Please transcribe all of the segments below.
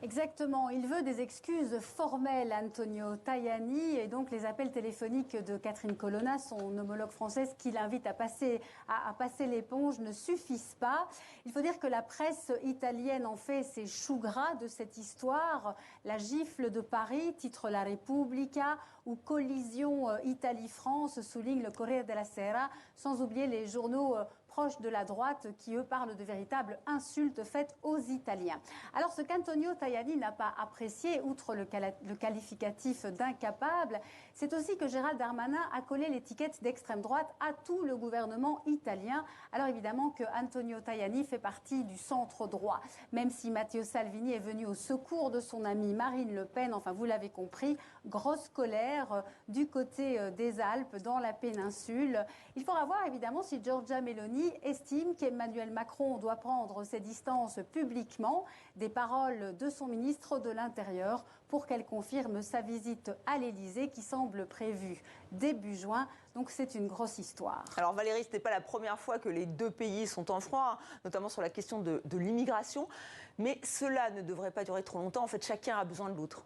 Exactement, il veut des excuses formelles, Antonio Tajani, et donc les appels téléphoniques de Catherine Colonna, son homologue française, qui l'invite à passer l'éponge, ne suffisent pas. Il faut dire que la presse italienne en fait ses choux gras de cette histoire. La gifle de Paris, titre La Repubblica, ou collision Italie-France, souligne le Corriere della Sera, sans oublier les journaux proches de la droite qui, eux, parlent de véritables insultes faites aux Italiens. Alors, ce qu'Antonio Tajani n'a pas apprécié, outre le qualificatif d'incapable, c'est aussi que Gérald Darmanin a collé l'étiquette d'extrême droite à tout le gouvernement italien. Alors, évidemment que Antonio Tajani fait partie du centre droit. Même si Matteo Salvini est venu au secours de son amie Marine Le Pen, enfin, vous l'avez compris, grosse colère du côté des Alpes, dans la péninsule. Il faudra voir, évidemment, si Giorgia Meloni estime qu'Emmanuel Macron doit prendre ses distances publiquement des paroles de son ministre de l'Intérieur pour qu'elle confirme sa visite à l'Élysée qui semble prévue début juin. Donc c'est une grosse histoire. Alors Valérie, ce n'est pas la première fois que les deux pays sont en froid, notamment sur la question de l'immigration. Mais cela ne devrait pas durer trop longtemps. En fait, chacun a besoin de l'autre.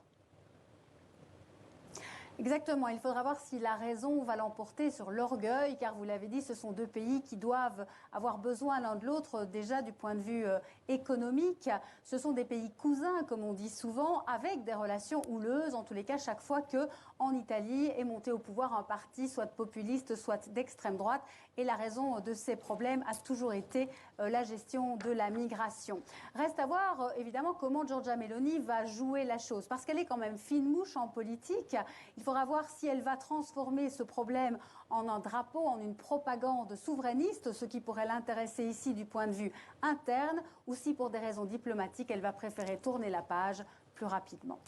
Exactement, il faudra voir si la raison va l'emporter sur l'orgueil, car vous l'avez dit, ce sont deux pays qui doivent avoir besoin l'un de l'autre déjà du point de vue économique. Ce sont des pays cousins, comme on dit souvent, avec des relations houleuses, en tous les cas chaque fois que en Italie est monté au pouvoir un parti soit populiste, soit d'extrême droite. Et la raison de ces problèmes a toujours été la gestion de la migration. Reste à voir évidemment comment Giorgia Meloni va jouer la chose, parce qu'elle est quand même fine mouche en politique. Il faudra voir si elle va transformer ce problème en un drapeau, en une propagande souverainiste, ce qui pourrait l'intéresser ici du point de vue interne, ou si pour des raisons diplomatiques, elle va préférer tourner la page plus rapidement.